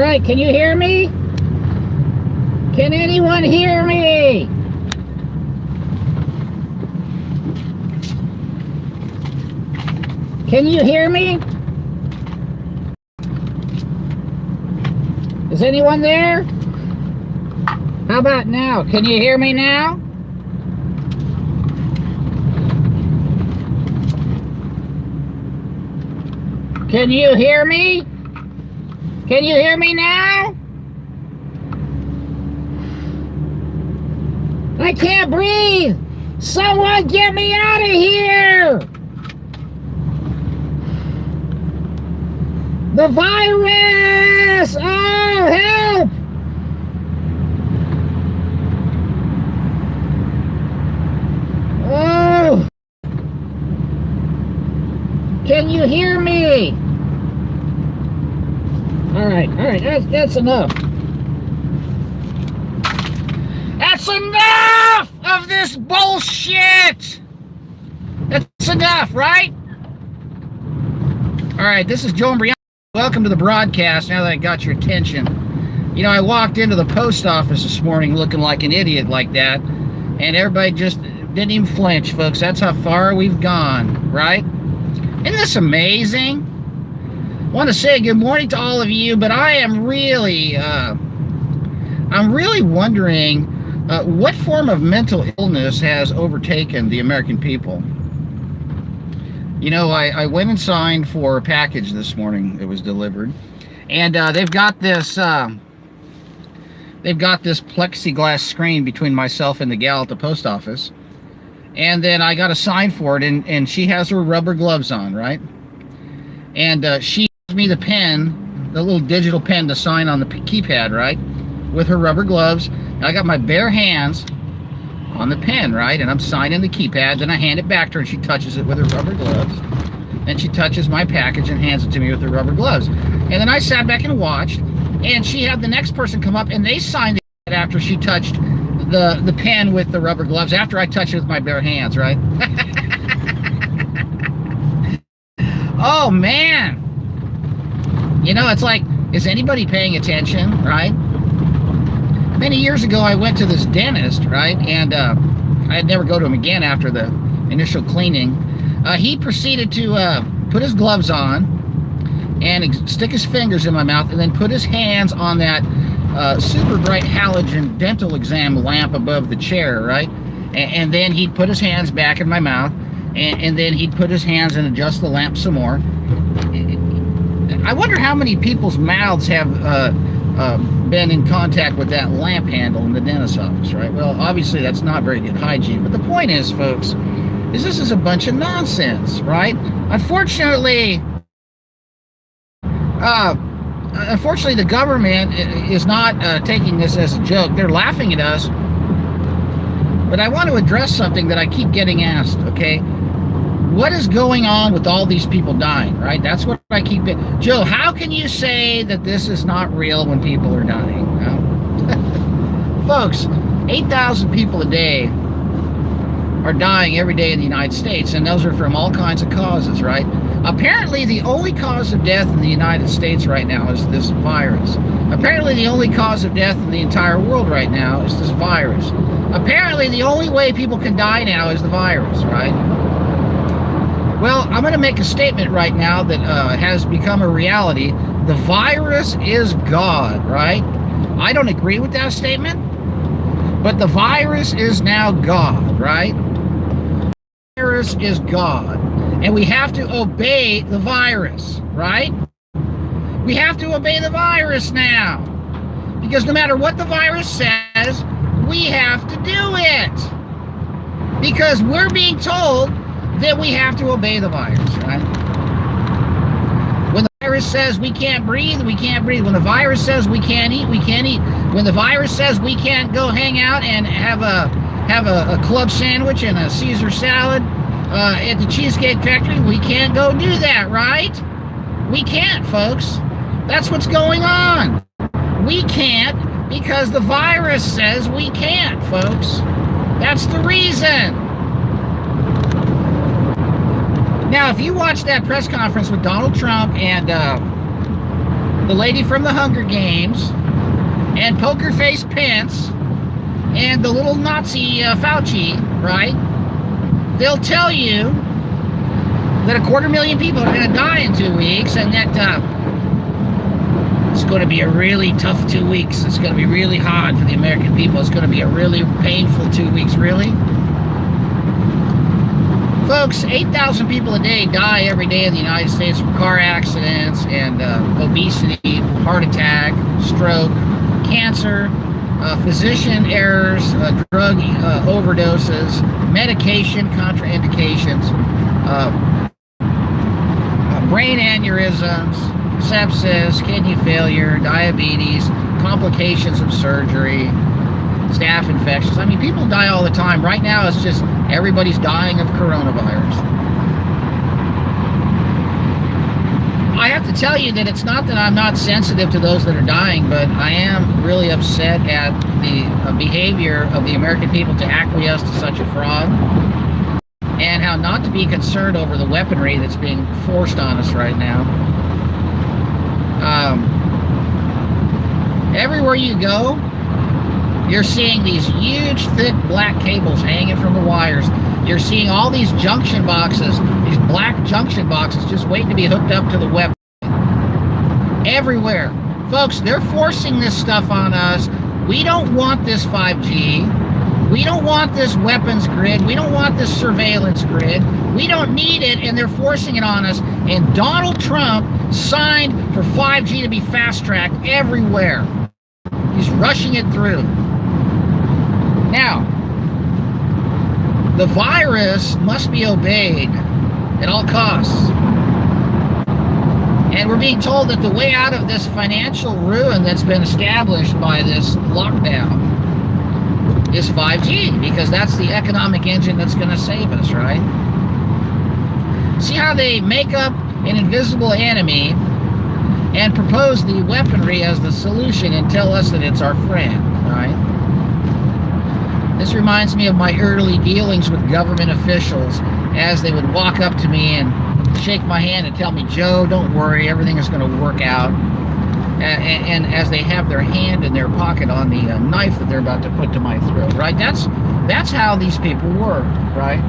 right, can you hear me? Can anyone hear me? Can you hear me? Is anyone there? How about now? Can you hear me now? Can you hear me? Can you hear me now? I can't breathe! Someone get me out of here! The virus! Oh, help! Oh! Can you hear me? All right, that's enough. That's enough of this bullshit! That's enough, right? All right, this is Joe Imbriano. Welcome to the broadcast, now that I got your attention. You know, I walked into the post office this morning looking like an idiot like that, and everybody just didn't even flinch, folks. That's how far we've gone, right? Isn't this amazing? I want to say good morning to all of you, but I am really, I'm really wondering what form of mental illness has overtaken the American people. You know, I went and signed for a package this morning. It was delivered, and they've got this plexiglass screen between myself and the gal at the post office, and then I got to sign for it, and she has her rubber gloves on, right? And she gives me the pen, the little digital pen to sign on the keypad, right, with her rubber gloves. I got my bare hands on the pen, right, and I'm signing the keypad. Then I hand it back to her, and she touches it with her rubber gloves. Then she touches my package and hands it to me with her rubber gloves. And then I sat back and watched, and she had the next person come up, and they signed it after she touched the pen with the rubber gloves, after I touched it with my bare hands, right? Oh, man. You know, it's like, is anybody paying attention, right? Many years ago, I went to this dentist, right? And I'd never go to him again after the initial cleaning. He proceeded to put his gloves on and stick his fingers in my mouth, and then put his hands on that super bright halogen dental exam lamp above the chair, right? And then he'd put his hands back in my mouth, and then he'd put his hands and adjust the lamp some more. I wonder how many people's mouths have been in contact with that lamp handle in the dentist's office, right? Well, obviously that's not very good hygiene, but the point is, folks, is this is a bunch of nonsense, right? Unfortunately, the government is not taking this as a joke. They're laughing at us. But I want to address something that I keep getting asked, okay? What is going on with all these people dying, right? That's what I keep... Joe, how can you say that this is not real when people are dying? Folks, 8,000 people a day are dying every day in the United States, and those are from all kinds of causes, right? Apparently, the only cause of death in the United States right now is this virus. Apparently, the only cause of death in the entire world right now is this virus. Apparently, the only way people can die now is the virus, right? Well, I'm going to make a statement right now that has become a reality. The virus is God, right? I don't agree with that statement, but the virus is now God, right? The virus is God, and we have to obey the virus, right? We have to obey the virus now, because no matter what the virus says, we have to do it, because we're being told that we have to obey the virus, right? When the virus says we can't breathe, we can't breathe. When the virus says we can't eat, we can't eat. When the virus says we can't go hang out and have a club sandwich and a Caesar salad at the Cheesecake Factory, we can't go do that, right? We can't, folks. That's what's going on. We can't because the virus says we can't, folks. That's the reason. Now, if you watch that press conference with Donald Trump and the lady from the Hunger Games, and Poker Face Pence, and the little Nazi Fauci, right? They'll tell you that 250,000 people are going to die in 2 weeks, and that it's going to be a really tough 2 weeks. It's going to be really hard for the American people. It's going to be a really painful 2 weeks. Really? Folks, 8,000 people a day die every day in the United States from car accidents and obesity, heart attack, stroke, cancer, physician errors, drug overdoses, medication contraindications, brain aneurysms, sepsis, kidney failure, diabetes, complications of surgery, staph infections. I mean, people die all the time. Right now, it's just everybody's dying of coronavirus. I have to tell you that it's not that I'm not sensitive to those that are dying, but I am really upset at the behavior of the American people to acquiesce to such a fraud, and how not to be concerned over the weaponry that's being forced on us right now. Everywhere you go, you're seeing these huge, thick black cables hanging from the wires. You're seeing all these junction boxes, these black junction boxes just waiting to be hooked up to the weapon. Everywhere. Folks, they're forcing this stuff on us. We don't want this 5G. We don't want this weapons grid. We don't want this surveillance grid. We don't need it, and they're forcing it on us. And Donald Trump signed for 5G to be fast-tracked everywhere. He's rushing it through. Now, the virus must be obeyed at all costs. And we're being told that the way out of this financial ruin that's been established by this lockdown is 5G, because that's the economic engine that's going to save us, right? See how they make up an invisible enemy and propose the weaponry as the solution and tell us that it's our friend, right? This reminds me of my early dealings with government officials, as they would walk up to me and shake my hand and tell me, Joe, don't worry, everything is going to work out. And as they have their hand in their pocket on the knife that they're about to put to my throat, right? That's how these people work, right?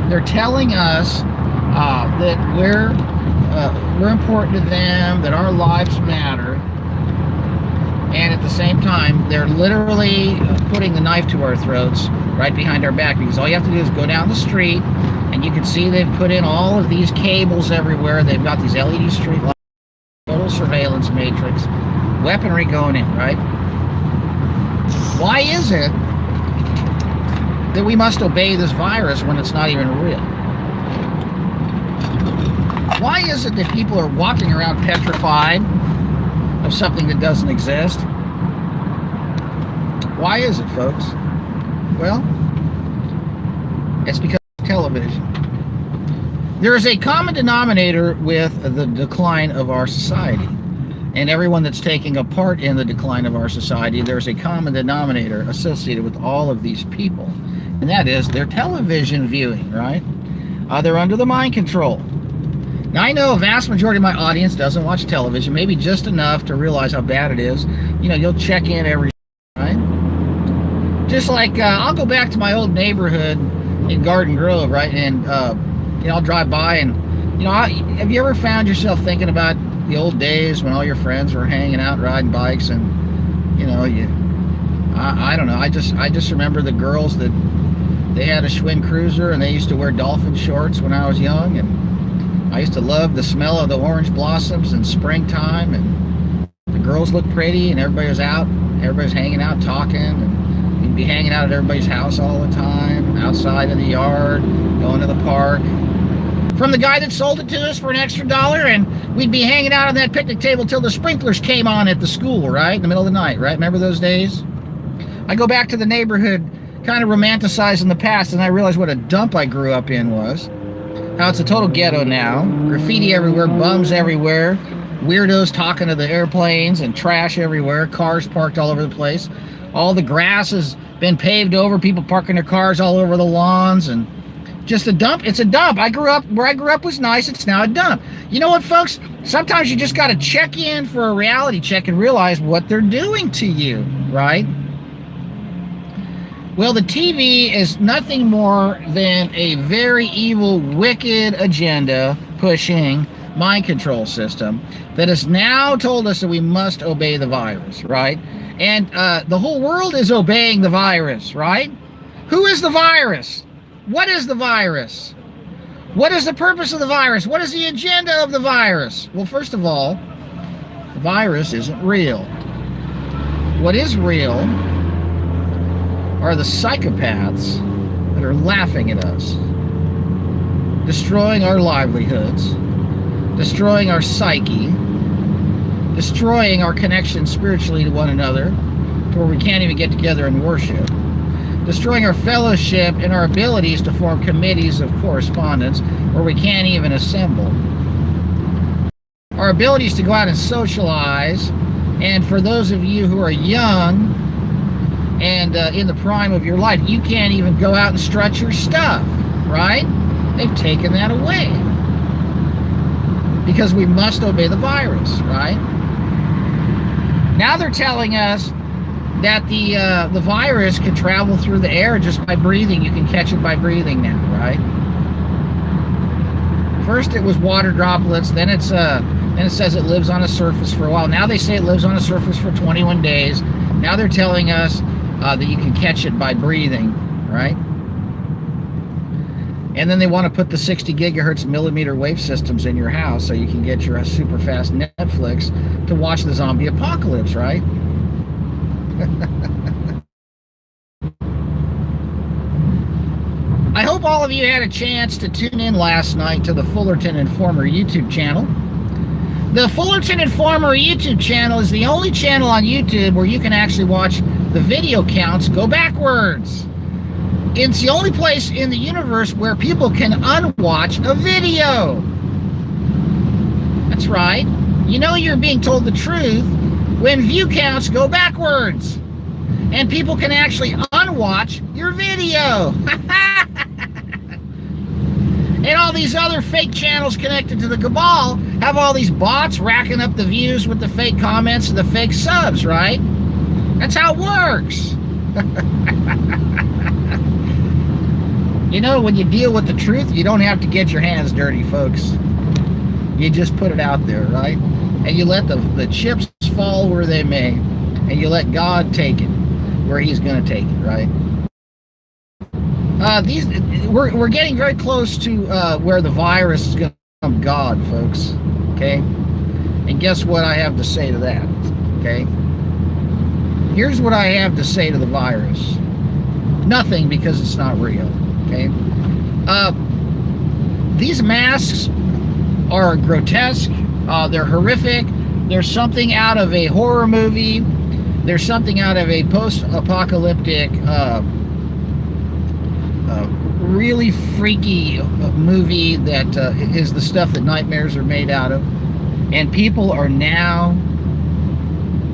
They're telling us that we're important to them, that our lives matter, and at the same time, they're literally putting the knife to our throats right behind our back, because all you have to do is go down the street, and you can see they've put in all of these cables everywhere. They've got these LED street lights, total surveillance matrix, weaponry going in, right? Why is it that we must obey this virus when it's not even real? Why is it that people are walking around petrified of something that doesn't exist? Why is it, folks? Well, it's because of television. There is a common denominator with the decline of our society. And everyone that's taking a part in the decline of our society, there's a common denominator associated with all of these people. And that is their television viewing, right? They're under the mind control. Now, I know a vast majority of my audience doesn't watch television, maybe just enough to realize how bad it is. You know, you'll check in every, right? Just like, I'll go back to my old neighborhood in Garden Grove, right? And, you know, I'll drive by and, you know, have you ever found yourself thinking about the old days when all your friends were hanging out riding bikes, and, you know, I don't know, I just remember the girls that they had a Schwinn Cruiser and they used to wear dolphin shorts when I was young, and I used to love the smell of the orange blossoms in springtime, and the girls looked pretty, and everybody was out, everybody was hanging out talking, and you'd be hanging out at everybody's house all the time, outside in the yard, going to the park. From the guy that sold it to us for an extra $1, and we'd be hanging out on that picnic table till the sprinklers came on at the school, right? In the middle of the night, right? Remember those days? I go back to the neighborhood, kind of romanticizing the past, and I realize what a dump I grew up in was. How it's a total ghetto now. Graffiti everywhere, bums everywhere, weirdos talking to the airplanes, and trash everywhere, cars parked all over the place. All the grass has been paved over, people parking their cars all over the lawns, and Just a dump? It's a dump. Where I grew up was nice. It's now a dump. You know what, folks? Sometimes you just got to check in for a reality check and realize what they're doing to you, right? Well, the TV is nothing more than a very evil, wicked agenda pushing mind control system that has now told us that we must obey the virus, right? And the whole world is obeying the virus, right? Who is the virus? What is the virus? What is the purpose of the virus? What is the agenda of the virus? Well, first of all, the virus isn't real. What is real are the psychopaths that are laughing at us, destroying our livelihoods, destroying our psyche, destroying our connection spiritually to one another, to where we can't even get together and worship, destroying our fellowship and our abilities to form committees of correspondence where we can't even assemble, our abilities to go out and socialize. And for those of you who are young and in the prime of your life, you can't even go out and strut your stuff, right? They've taken that away because we must obey the virus, right? Now they're telling us that the virus can travel through the air just by breathing. You can catch it by breathing now, right? First it was water droplets, then it says it lives on a surface for a while. Now they say it lives on a surface for 21 days. Now they're telling us that you can catch it by breathing, right? And then they want to put the 60 gigahertz millimeter wave systems in your house so you can get your super fast Netflix to watch the zombie apocalypse, right? I hope all of you had a chance to tune in last night to the Fullerton Informer YouTube channel. The Fullerton Informer YouTube channel is the only channel on YouTube where you can actually watch the video counts go backwards. It's the only place in the universe where people can unwatch a video. That's right. You know you're being told the truth when view counts go backwards. And people can actually unwatch your video. And all these other fake channels connected to the cabal have all these bots racking up the views with the fake comments and the fake subs, right? That's how it works. You know, when you deal with the truth, you don't have to get your hands dirty, folks. You just put it out there, right? And you let the chips fall where they may. And you let God take it where he's going to take it, right? We're getting very close to where the virus is going to become God, folks. Okay? And guess what I have to say to that? Okay? Here's what I have to say to the virus. Nothing, because it's not real. Okay? These masks are grotesque. They're horrific. There's something out of a horror movie. There's something out of a post-apocalyptic really freaky movie that is the stuff that nightmares are made out of. And people are now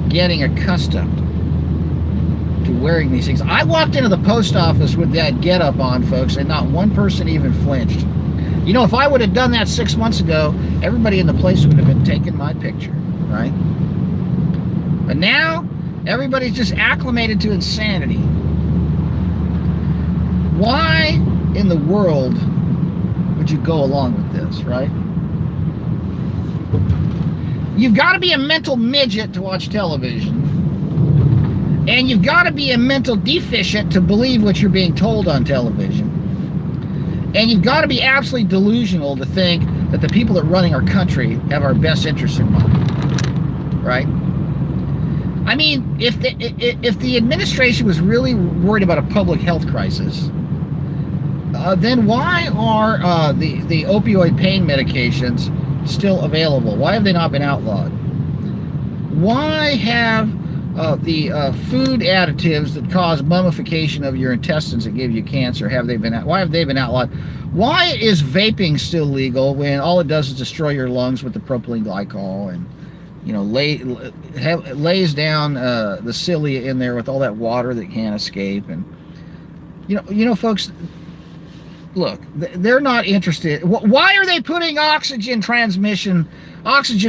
getting accustomed to wearing these things. I walked into the post office with that getup on, folks, and not one person even flinched. You know, if I would have done that 6 months ago, everybody in the place would have been taking my picture, right? But now, everybody's just acclimated to insanity. Why in the world would you go along with this, right? You've got to be a mental midget to watch television. And you've got to be a mental deficient to believe what you're being told on television. And you've got to be absolutely delusional to think that the people that are running our country have our best interests in mind, right? I mean, if the administration was really worried about a public health crisis, then why are the opioid pain medications still available? Why have they not been outlawed? Why have the food additives that cause mummification of your intestines that give you cancer, why have they been outlawed? Why is vaping still legal when all it does is destroy your lungs with the propylene glycol and, you know, lays down the cilia in there with all that water that can't escape? And you know folks, look, they're not interested. Why are they putting oxygen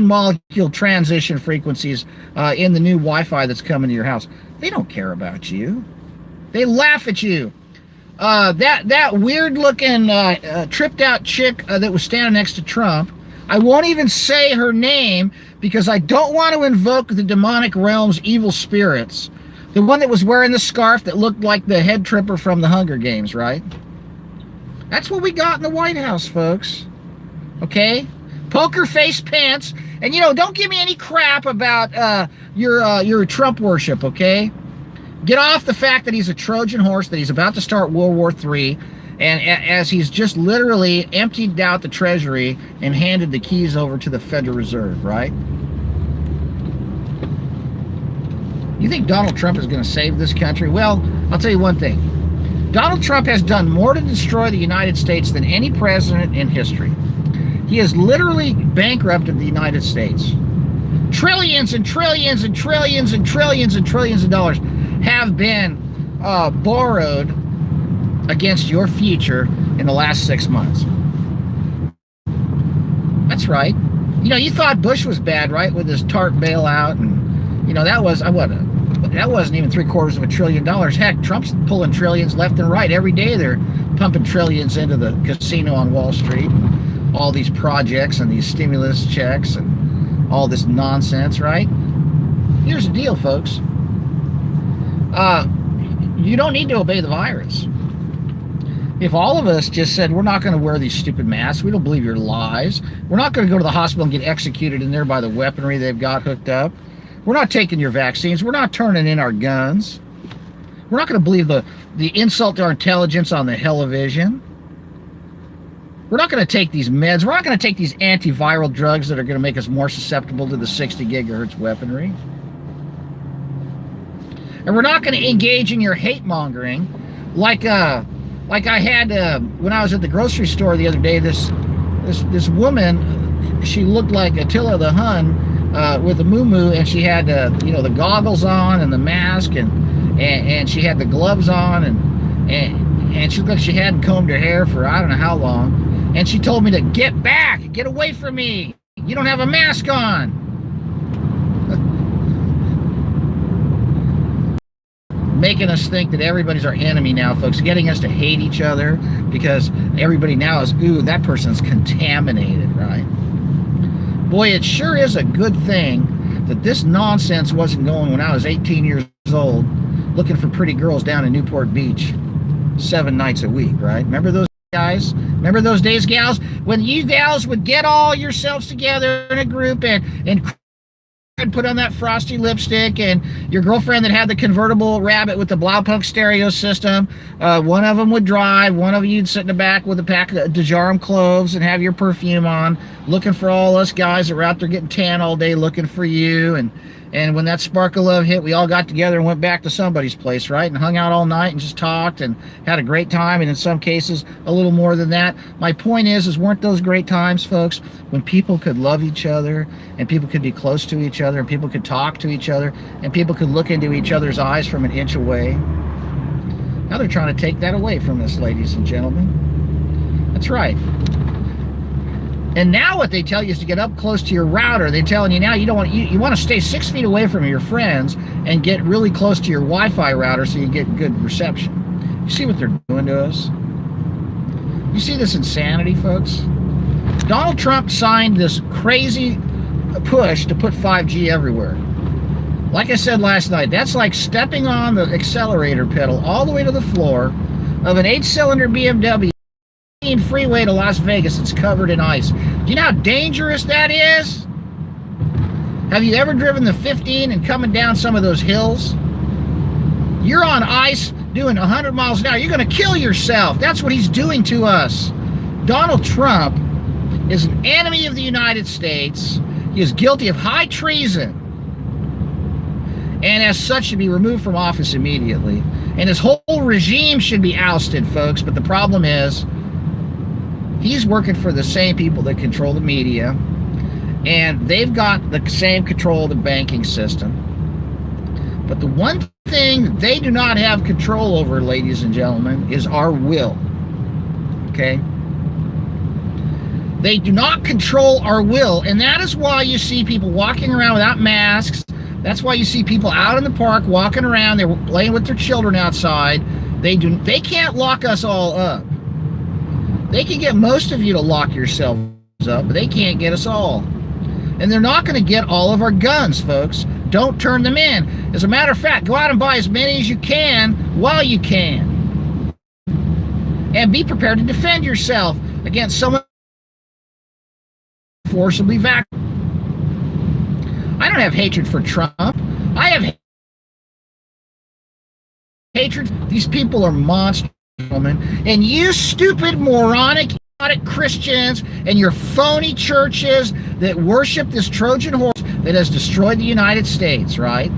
molecule transition frequencies in the new Wi-Fi that's coming to your house? They don't care about you. They laugh at you. That weird looking tripped out chick that was standing next to Trump, I won't even say her name because I don't want to invoke the demonic realm's evil spirits. The one that was wearing the scarf that looked like the head tripper from the Hunger Games, right? That's what we got in the White House, folks. Okay? Poker face pants. And, don't give me any crap about your Trump worship, okay? Get off the fact that he's a Trojan horse, that he's about to start World War III, and as he's just literally emptied out the Treasury and handed the keys over to the Federal Reserve, right? You think Donald Trump is going to save this country? Well, I'll tell you one thing. Donald Trump has done more to destroy the United States than any president in history. He has literally bankrupted the United States. Trillions and trillions and trillions and trillions and trillions of dollars have been borrowed against your future in the last 6 months. That's right. You thought Bush was bad, right, with his TARP bailout, and that wasn't even $750 billion. Heck, Trump's pulling trillions left and right every day. They're pumping trillions into the casino on Wall Street, all these projects and these stimulus checks and all this nonsense, right? Here's the deal, folks. You don't need to obey the virus. If all of us just said, we're not going to wear these stupid masks, we don't believe your lies, we're not going to go to the hospital and get executed in there by the weaponry they've got hooked up, we're not taking your vaccines, we're not turning in our guns, we're not going to believe the insult to our intelligence on the television, we're not going to take these meds, we're not going to take these antiviral drugs that are going to make us more susceptible to the 60 gigahertz weaponry. And we're not going to engage in your hate mongering like I had when I was at the grocery store the other day. This woman, she looked like Attila the Hun with a muumuu, and she had the goggles on and the mask, and she had the gloves on, and she looked like she hadn't combed her hair for I don't know how long. And she told me to get back, get away from me. You don't have a mask on. Making us think that everybody's our enemy now, folks. Getting us to hate each other because everybody now is, ooh, that person's contaminated, right? Boy, it sure is a good thing that this nonsense wasn't going when I was 18 years old looking for pretty girls down in Newport Beach 7 nights a week, right? Remember those guys? Remember those days, gals? When you gals would get all yourselves together in a group and put on that frosty lipstick, and your girlfriend that had the convertible Rabbit with the Blaupunkt stereo system, one of them would drive, one of you'd sit in the back with a pack of DeJarm cloves and have your perfume on, looking for all us guys that were out there getting tan all day looking for you. And when that spark of love hit, we all got together and went back to somebody's place, right? And hung out all night and just talked and had a great time, and in some cases, a little more than that. My point is weren't those great times, folks, when people could love each other, and people could be close to each other, and people could talk to each other, and people could look into each other's eyes from an inch away? Now they're trying to take that away from us, ladies and gentlemen. That's right. And now what they tell you is to get up close to your router. They're telling you now you want to stay 6 feet away from your friends and get really close to your Wi-Fi router so you get good reception. You see what they're doing to us? You see this insanity, folks? Donald Trump signed this crazy push to put 5G everywhere. Like I said last night, that's like stepping on the accelerator pedal all the way to the floor of an 8-cylinder BMW freeway to Las Vegas. It's covered in ice. Do you know how dangerous that is? Have you ever driven the 15 and coming down some of those hills? You're on ice doing 100 miles an hour. You're going to kill yourself. That's what he's doing to us. Donald Trump is an enemy of the United States. He is guilty of high treason, and as such should be removed from office immediately. And his whole regime should be ousted, folks. But the problem is, he's working for the same people that control the media, and they've got the same control of the banking system. But the one thing they do not have control over, ladies and gentlemen, is our will. Okay? They do not control our will, and that is why you see people walking around without masks. That's why you see people out in the park walking around. They're playing with their children outside. They can't lock us all up. They can get most of you to lock yourselves up, but they can't get us all. And they're not going to get all of our guns, folks. Don't turn them in. As a matter of fact, go out and buy as many as you can while you can. And be prepared to defend yourself against someone forcibly vaccinated. I don't have hatred for Trump. I have hatred. These people are monsters, and you stupid, moronic, Christians and your phony churches that worship this Trojan horse that has destroyed the United States, right?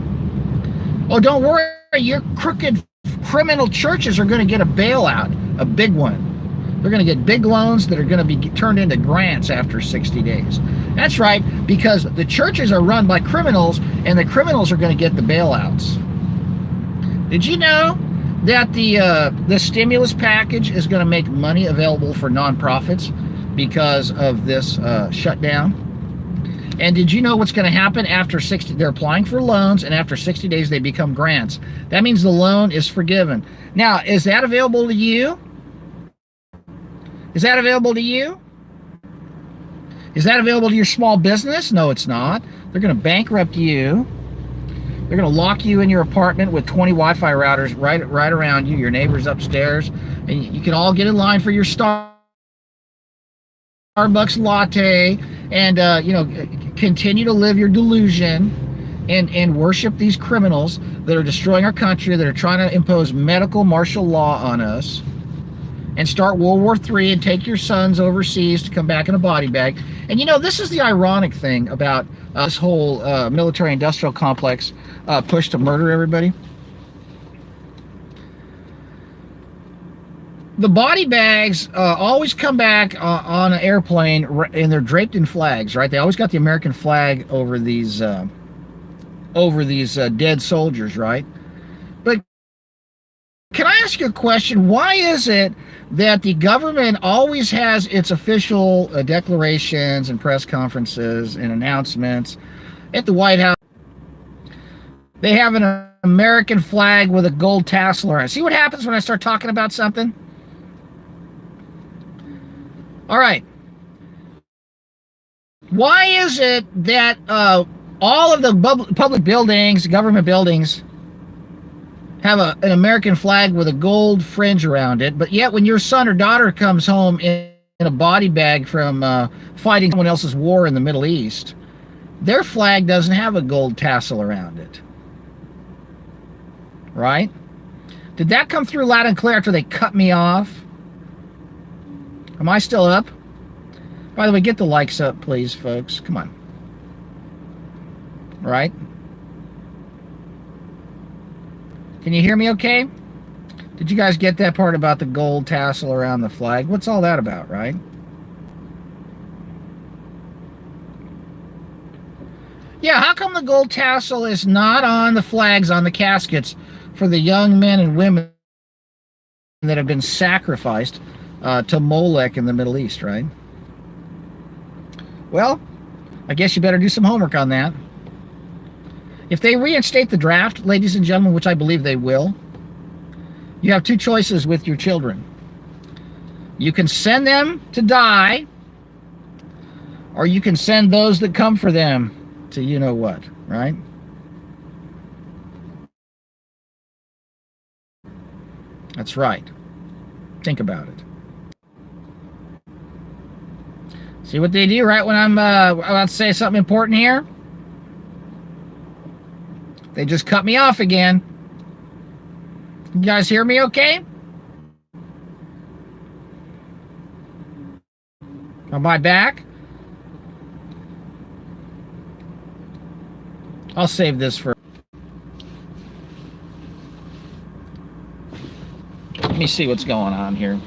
Oh, don't worry, your crooked criminal churches are going to get a bailout, a big one. They're going to get big loans that are going to be turned into grants after 60 days. That's right, because the churches are run by criminals, and the criminals are going to get the bailouts. Did you know that the stimulus package is going to make money available for nonprofits because of this shutdown? And did you know what's going to happen after 60? They're applying for loans, and after 60 days they become grants. That means the loan is forgiven. Now, is that available to you? Is that available to you? Is that available to your small business? No, it's not. They're going to bankrupt you. They're going to lock you in your apartment with 20 Wi-Fi routers right around you, your neighbors upstairs, and you can all get in line for your Starbucks latte and continue to live your delusion and worship these criminals that are destroying our country, that are trying to impose medical martial law on us, and start World War III and take your sons overseas to come back in a body bag. And this is the ironic thing about this whole military-industrial complex push to murder everybody. The body bags always come back on an airplane, and they're draped in flags, right? They always got the American flag over these dead soldiers, right? But can I ask you a question? Why is it that the government always has its official declarations and press conferences and announcements at the White House? They have an American flag with a gold tassel around it. See what happens when I start talking about something? All right. Why is it that all of the public buildings, government buildings, have an American flag with a gold fringe around it, but yet when your son or daughter comes home in a body bag from fighting someone else's war in the Middle East, their flag doesn't have a gold tassel around it? Right? Did that come through loud and clear after they cut me off? Am I still up? By the way, get the likes up, please, folks. Come on. Right? Can you hear me okay? Did you guys get that part about the gold tassel around the flag? What's all that about, right? Yeah, how come the gold tassel is not on the flags on the caskets for the young men and women that have been sacrificed to Molech in the Middle East, right? Well, I guess you better do some homework on that. If they reinstate the draft, ladies and gentlemen, which I believe they will, you have two choices with your children. You can send them to die, or you can send those that come for them to you-know-what, right? That's right. Think about it. See what they do right when I'm about to say something important here? They just cut me off again. You guys hear me okay? Am I back? I'll save this for... Let me see what's going on here.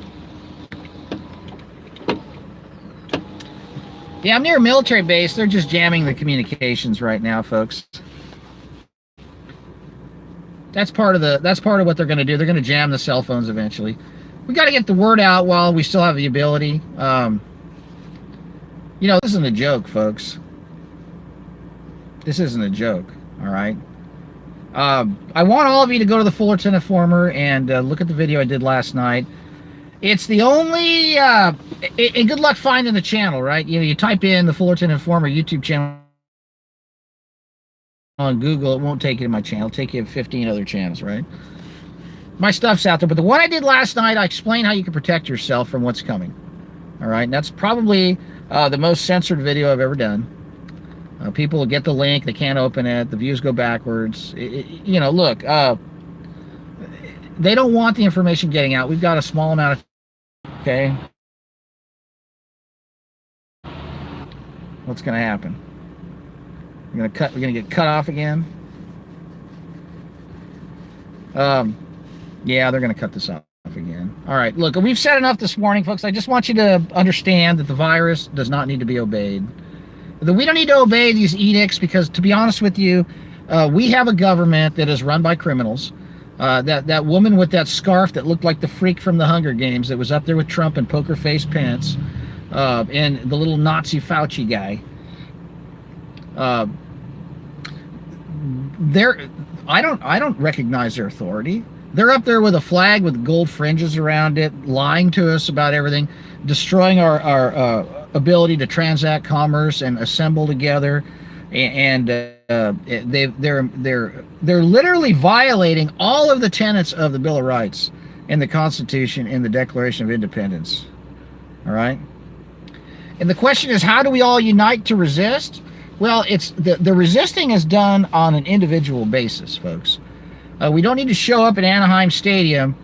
Yeah, I'm near a military base. They're just jamming the communications right now, folks. That's part of what they're going to do. They're going to jam the cell phones eventually. we got to get the word out while we still have the ability. You know, this isn't a joke, folks. This isn't a joke, all right? I want all of you to go to the Fullerton Informer and look at the video I did last night. It's the only, and good luck finding the channel, right? You know, you type in the Fullerton Informer YouTube channel on Google, it won't take you to my channel. It'll take you to 15 other channels, right? My stuff's out there, but the one I did last night, I explained how you can protect yourself from what's coming. All right, and that's probably the most censored video I've ever done. People will get the link, they can't open it, the views go backwards. You know, look, they don't want the information getting out. We've got a small amount of, okay? What's going to happen? We're going to get cut off again. Yeah, they're going to cut this off again. All right, look, we've said enough this morning, folks. I just want you to understand that the virus does not need to be obeyed. That we don't need to obey these edicts because, to be honest with you, we have a government that is run by criminals. That woman with that scarf that looked like the freak from the Hunger Games that was up there with Trump and Poker Face Pence, and the little Nazi Fauci guy. I don't recognize their authority. They're up there with a flag with gold fringes around it, lying to us about everything, destroying our ability to transact commerce and assemble together, and they're literally violating all of the tenets of the Bill of Rights and the Constitution and the Declaration of Independence. All right. And the question is, how do we all unite to resist? Well, it's the resisting is done on an individual basis, folks. We don't need to show up at Anaheim Stadium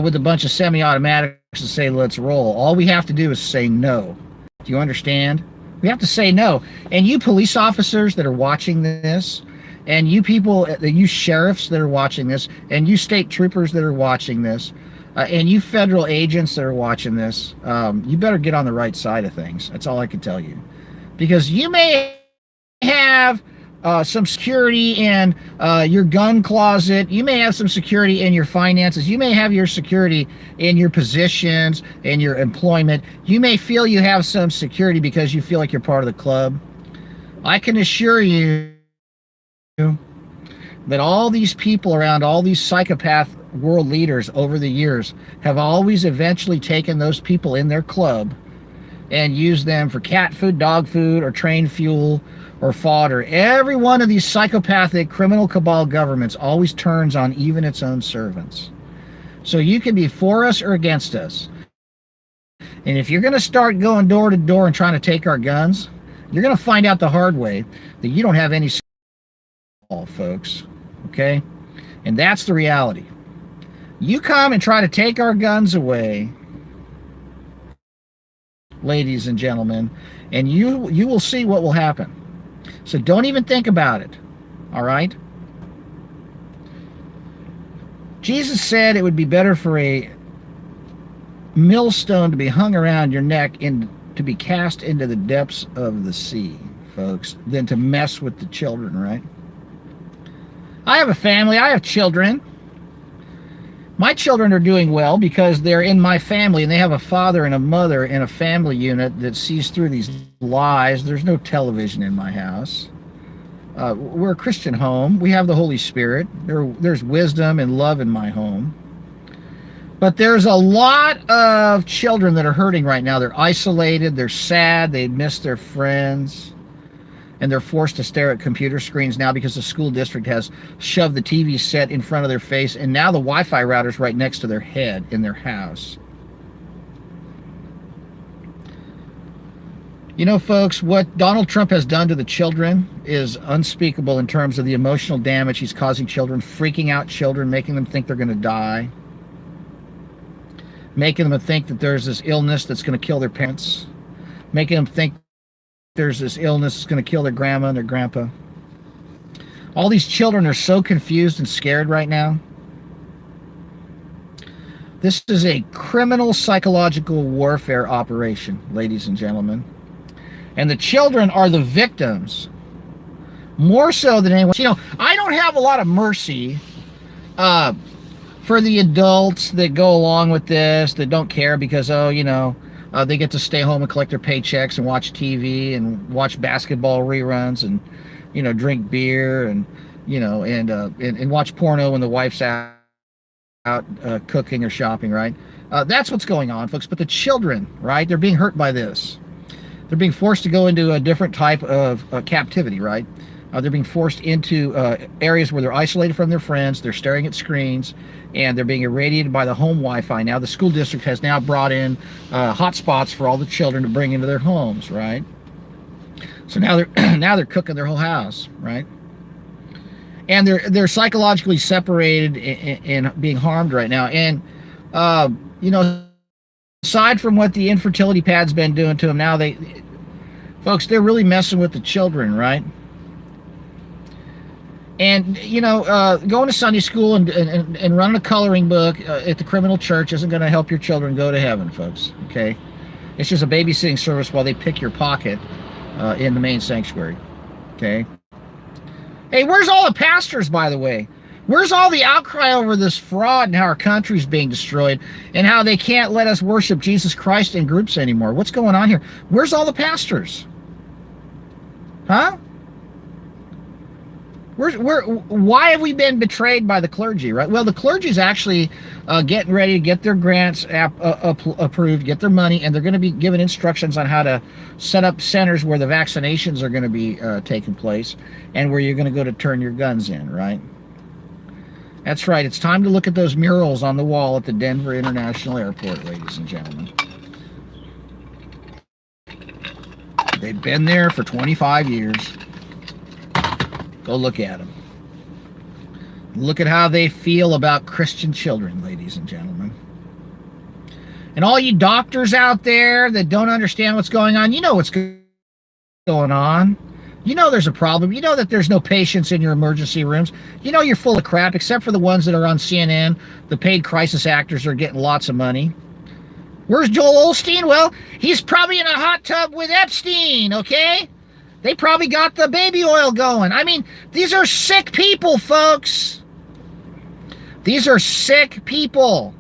with a bunch of semi-automatics and say, let's roll. All we have to do is say no. Do you understand? We have to say no. And you police officers that are watching this, and you people, you sheriffs that are watching this, and you state troopers that are watching this, and you federal agents that are watching this, you better get on the right side of things. That's all I can tell you. Because you may have some security in your gun closet. You may have some security in your finances. You may have your security in your positions and your employment. You may feel you have some security because you feel like you're part of the club. I can assure you that all these people around, all these psychopath world leaders over the years have always eventually taken those people in their club and used them for cat food, dog food, or train fuel, or fodder. Every one of these psychopathic criminal cabal governments always turns on even its own servants. So you can be for us or against us. And if you're going to start going door to door and trying to take our guns, you're going to find out the hard way that you don't have any all, folks. Okay? And that's the reality. You come and try to take our guns away, ladies and gentlemen, and you will see what will happen. So don't even think about it. All right? Jesus said it would be better for a millstone to be hung around your neck and to be cast into the depths of the sea, folks, than to mess with the children, right? I have a family. I have children. My children are doing well because they're in my family and they have a father and a mother in a family unit that sees through these lies. There's no television in my house. We're a Christian home. We have the Holy Spirit. There's wisdom and love in my home. But there's a lot of children that are hurting right now. They're isolated. They're sad. They miss their friends. And they're forced to stare at computer screens now because the school district has shoved the TV set in front of their face, and now the Wi-Fi router's right next to their head in their house. You know, folks, what Donald Trump has done to the children is unspeakable in terms of the emotional damage he's causing children, freaking out children, making them think they're going to die, making them think that there's this illness that's going to kill their parents, making them think there's this illness that's going to kill their grandma and their grandpa. All these children are so confused and scared right now. This is a criminal psychological warfare operation, ladies and gentlemen. And the children are the victims, more so than anyone. You know, I don't have a lot of mercy for the adults that go along with this, that don't care because, oh, they get to stay home and collect their paychecks and watch TV and watch basketball reruns and, drink beer and, and watch porno when the wife's out cooking or shopping, right? That's what's going on, folks. But the children, right? They're being hurt by this. They're being forced to go into a different type of captivity, right? They're being forced into areas where they're isolated from their friends. They're staring at screens, and they're being irradiated by the home Wi-Fi. Now the school district has now brought in hotspots for all the children to bring into their homes, right? So now they're cooking their whole house, right? And they're psychologically separated and being harmed right now. And aside from what the infertility pad's been doing to them, now folks, they're really messing with the children, right? And going to Sunday school and running a coloring book at the criminal church isn't going to help your children go to heaven, folks. Okay, it's just a babysitting service while they pick your pocket in the main sanctuary. Okay. Hey, where's all the pastors, by the way? Where's all the outcry over this fraud and how our country's being destroyed and how they can't let us worship Jesus Christ in groups anymore? What's going on here? Where's all the pastors? Huh? Why have we been betrayed by the clergy, right? Well, the clergy's actually getting ready to get their grants approved, get their money, and they're going to be given instructions on how to set up centers where the vaccinations are going to be taking place and where you're going to go to turn your guns in, right? That's right. It's time to look at those murals on the wall at the Denver International Airport, ladies and gentlemen. They've been there for 25 years. Go look at them. Look at how they feel about Christian children, ladies and gentlemen. And all you doctors out there that don't understand what's going on, you know what's going on. You know there's a problem. You know that there's no patients in your emergency rooms. You know you're full of crap, except for the ones that are on CNN. The paid crisis actors are getting lots of money. Where's Joel Osteen? Well, he's probably in a hot tub with Epstein, okay? They probably got the baby oil going. I mean, these are sick people, folks. These are sick people.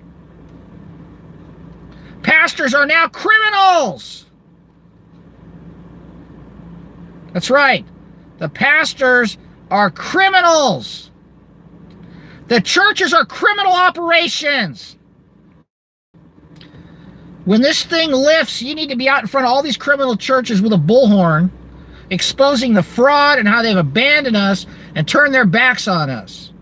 Pastors are now criminals. That's right. The pastors are criminals. The churches are criminal operations. When this thing lifts, you need to be out in front of all these criminal churches with a bullhorn, exposing the fraud and how they've abandoned us and turned their backs on us.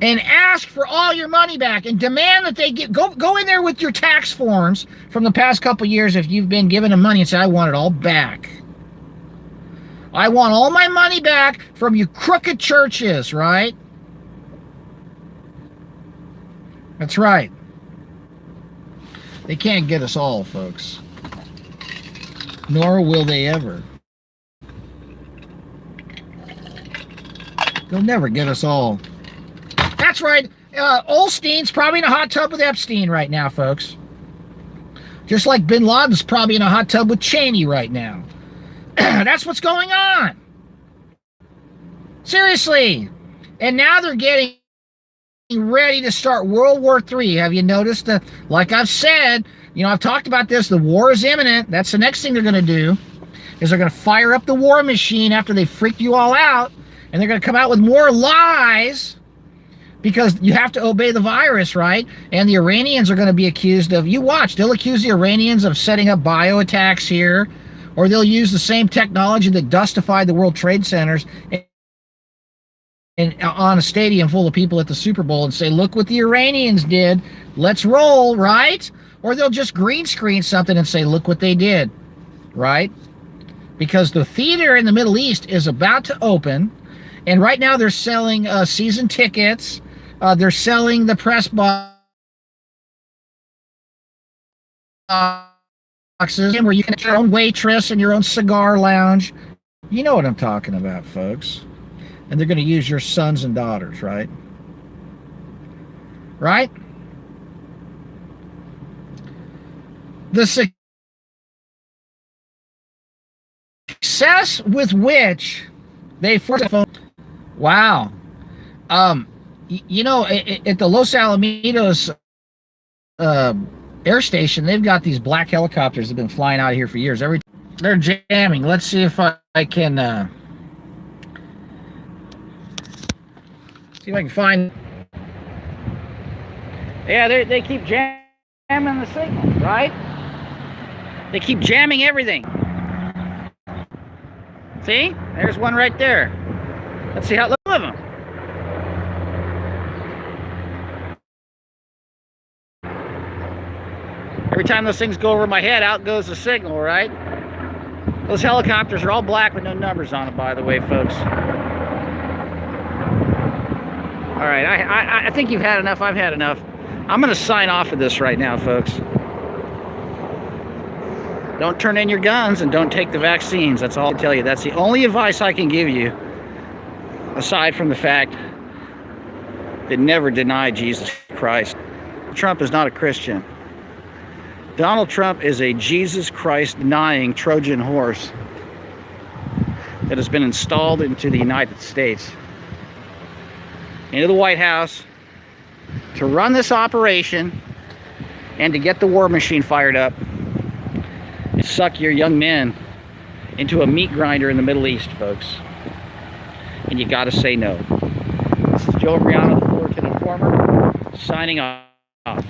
And ask for all your money back and demand that they go in there with your tax forms from the past couple years if you've been giving them money and say, I want it all back. I want all my money back from you crooked churches, right? That's right. They can't get us all, folks. Nor will they ever. They'll never get us all. That's right. Olstein's probably in a hot tub with Epstein right now, folks. Just like Bin Laden's probably in a hot tub with Cheney right now. That's what's going on. Seriously. And now they're getting ready to start World War III. Have you noticed that? Like I've said, I've talked about this. The war is imminent. That's the next thing they're going to do, is they're going to fire up the war machine after they freaked you all out, and they're going to come out with more lies because you have to obey the virus, right? And the Iranians are going to be accused of, you watch, they'll accuse the Iranians of setting up bio attacks here, or they'll use the same technology that dustified the World Trade Centers and on a stadium full of people at the Super Bowl and say, look what the Iranians did. Let's roll, right? Or they'll just green screen something and say, look what they did, right? Because the theater in the Middle East is about to open, and right now they're selling season tickets. They're selling the press boxes where you can have your own waitress and your own cigar lounge. You know what I'm talking about, folks. And they're going to use your sons and daughters, right? Right? The success with which they forced. Wow. You know, at the Los Alamitos uh, air station, they've got these black helicopters that have been flying out of here for years. They're jamming. Let's see if I can see if I can find. Yeah, they keep jamming the signal, right? They keep jamming everything. See? There's one right there. Let's see how look at them. Every time those things go over my head, out goes the signal, right? Those helicopters are all black with no numbers on them, by the way, folks. All right, I think you've had enough. I've had enough. I'm going to sign off of this right now, folks. Don't turn in your guns and don't take the vaccines. That's all I tell you. That's the only advice I can give you, aside from the fact that never deny Jesus Christ. Trump is not a Christian. Donald Trump is a Jesus Christ denying Trojan horse that has been installed into the United States, into the White House, to run this operation and to get the war machine fired up and suck your young men into a meat grinder in the Middle East, folks. And you got to say no. This is Joe Imbriano, the Fullerton Informer, signing off.